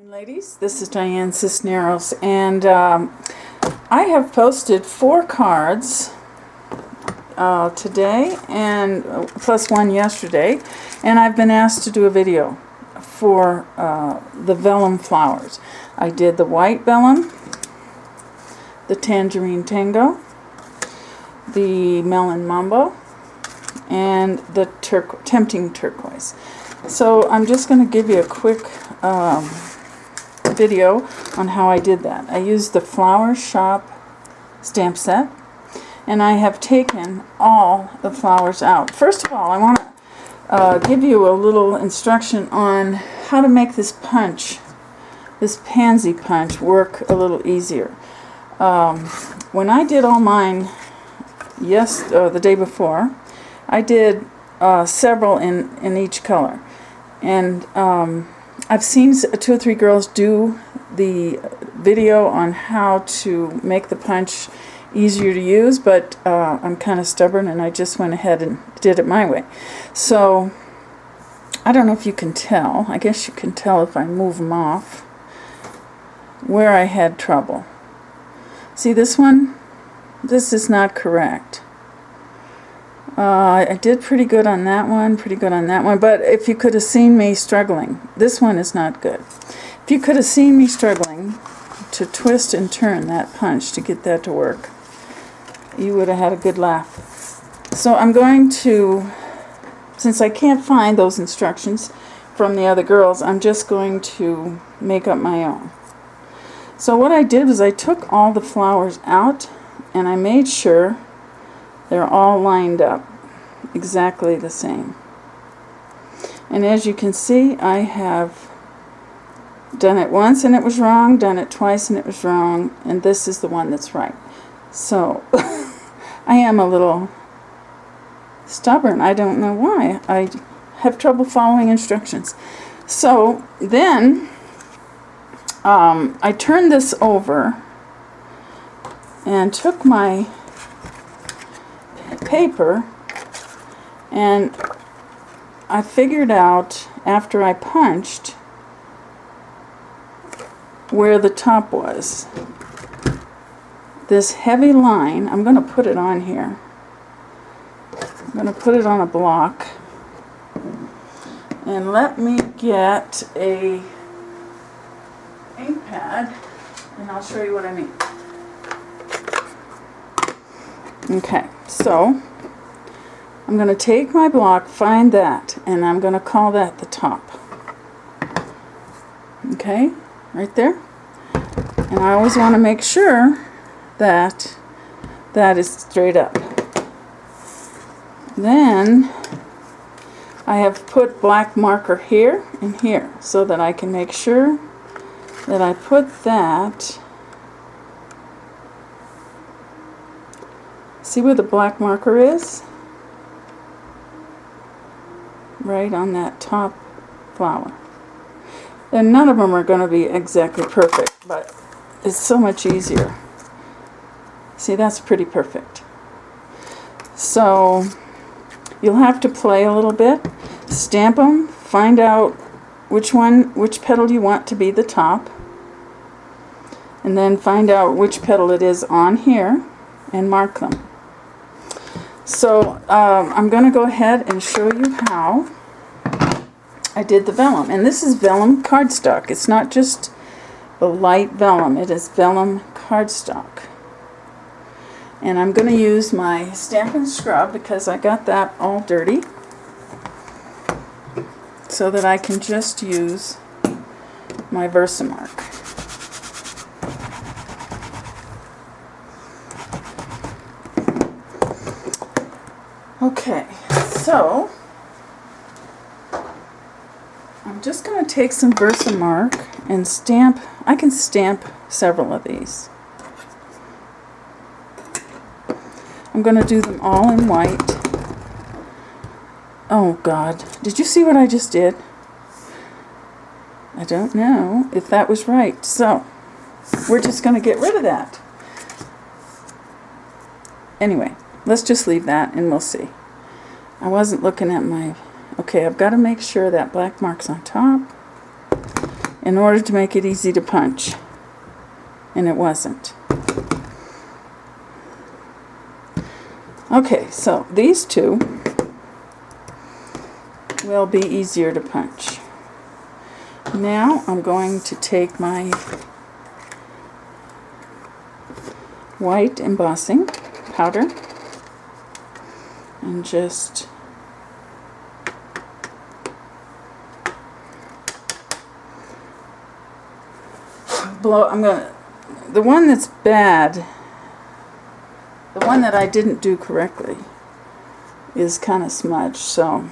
Ladies, this is Diane Cisneros, and I have posted 4 cards today and plus one yesterday, and I've been asked to do a video for the vellum flowers. I did the white vellum, the tangerine tango, the melon mambo, and the tempting turquoise. So I'm just going to give you a quick video on how I did that. I used the Flower Shop stamp set, and I have taken all the flowers out. First of all, I want to give you a little instruction on how to make this punch, this pansy punch, work a little easier. When I did all mine the day before, I did several in each color, and I've seen 2 or 3 girls do the video on how to make the punch easier to use, but I'm kind of stubborn and I just went ahead and did it my way. So I don't know if you can tell. I guess you can tell if I move them off where I had trouble. See this one? This is not correct. I did pretty good on that one, but if you could have seen me struggling, this one is not good. If you could have seen me struggling to twist and turn that punch to get that to work, you would have had a good laugh. So I'm going to, since I can't find those instructions from the other girls, I'm just going to make up my own. So what I did was I took all the flowers out and I made sure they're all lined up exactly the same. And as you can see, I have done it once and it was wrong, done it twice and it was wrong, and this is the one that's right. So I am a little stubborn. I don't know why. I have trouble following instructions. So then I turned this over and took my paper, and I figured out after I punched where the top was. This heavy line, I'm going to put it on here. I'm going to put it on a block, and let me get a ink pad and I'll show you what I mean. Okay, so I'm going to take my block, find that, and I'm going to call that the top. Okay, right there. And I always want to make sure that that is straight up. Then I have put black marker here and here so that I can make sure that I put that. See where the black marker is? Right on that top flower. And none of them are going to be exactly perfect, but it's so much easier. See, that's pretty perfect. So you'll have to play a little bit, stamp them, find out which petal you want to be the top, and then find out which petal it is on here and mark them. So I'm going to go ahead and show you how I did the vellum. And this is vellum cardstock. It's not just the light vellum. It is vellum cardstock. And I'm going to use my Stampin' Scrub because I got that all dirty, so that I can just use my Versamark. Okay, so I'm just going to take some Versamark and stamp. I can stamp several of these. I'm going to do them all in white. Oh God, did you see what I just did? I don't know if that was right. So we're just going to get rid of that. Anyway, let's just leave that and we'll see. I wasn't looking at my... Okay, I've got to make sure that black mark's on top. in order to make it easy to punch, and it wasn't. Okay, so these two will be easier to punch. Now I'm going to take my white embossing powder and just blow. The one that's bad, the one that I didn't do correctly, is kind of smudged, so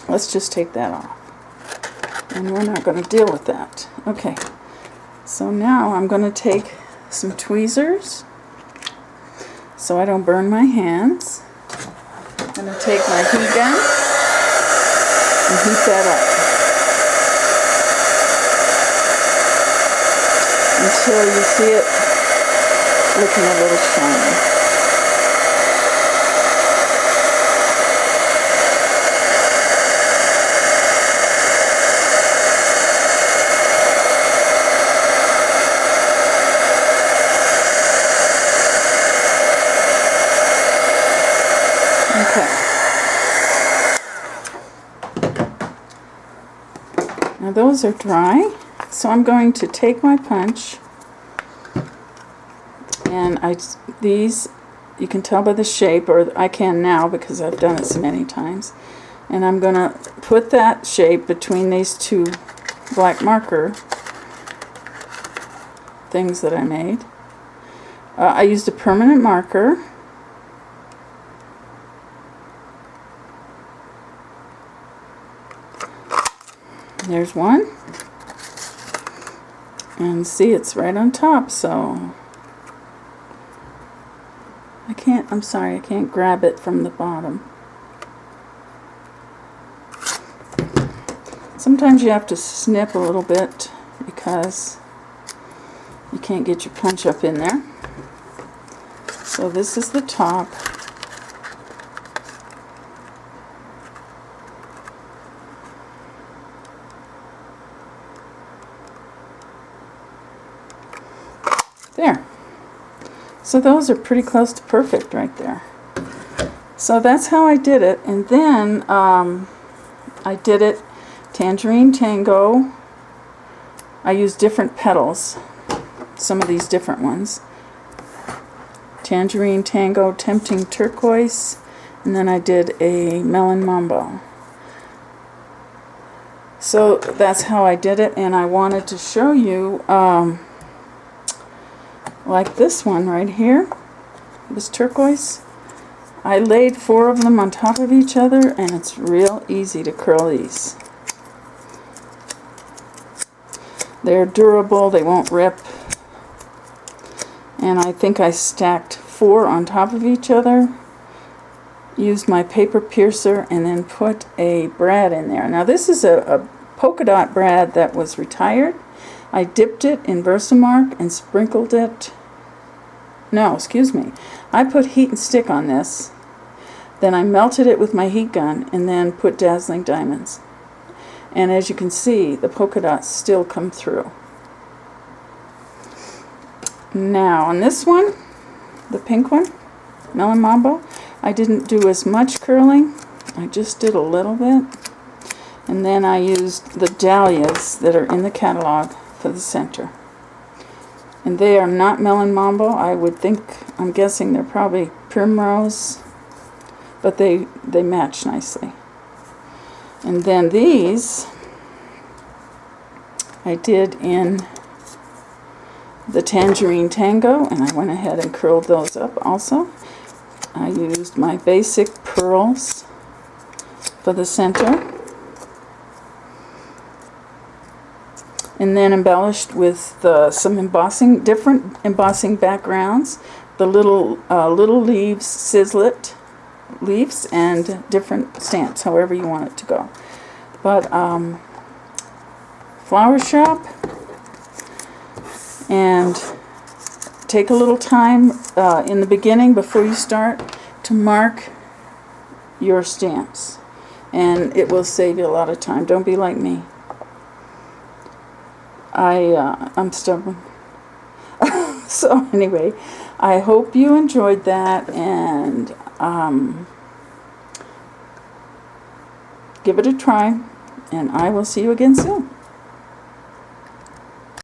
let's just take that off. And we're not going to deal with that. Okay, so now I'm going to take some tweezers so I don't burn my hands. I'm going to take my heat gun and heat that up until you see it looking a little shiny. Now those are dry, so I'm going to take my punch, and these, you can tell by the shape, or I can now because I've done it so many times, and I'm going to put that shape between these two black marker things that I made. I used a permanent marker. There's one, and see, it's right on top, so I'm sorry, I can't grab it from the bottom. Sometimes you have to snip a little bit because you can't get your punch up in there. So this is the top. There. So those are pretty close to perfect right there. So that's how I did it. And then I did it Tangerine Tango. I used different petals, some of these different ones. Tangerine Tango, Tempting Turquoise, and then I did a Melon Mambo. So that's how I did it, and I wanted to show you like this one right here, this turquoise. I laid 4 of them on top of each other, and it's real easy to curl these. They're durable, they won't rip. And I think I stacked 4 on top of each other, used my paper piercer, and then put a brad in there. Now this is a polka dot brad that was retired. I dipped it in Versamark and sprinkled it. No, excuse me. I put heat and stick on this. Then I melted it with my heat gun and then put dazzling diamonds. And as you can see, the polka dots still come through. Now on this one, the pink one, Melon Mambo, I didn't do as much curling. I just did a little bit. And then I used the dahlias that are in the catalog for the center. And they are not Melon Mambo. I'm guessing they're probably primrose, but they match nicely. And then these I did in the Tangerine Tango, and I went ahead and curled those up also. I used my basic pearls for the center, and then embellished with some embossing, different embossing backgrounds, the little leaves, sizzlet leaves, and different stamps, however you want it to go. But flower shop, and take a little time in the beginning before you start to mark your stamps, and it will save you a lot of time. Don't be like me. I'm stubborn. So anyway, I hope you enjoyed that, and give it a try, and I will see you again soon.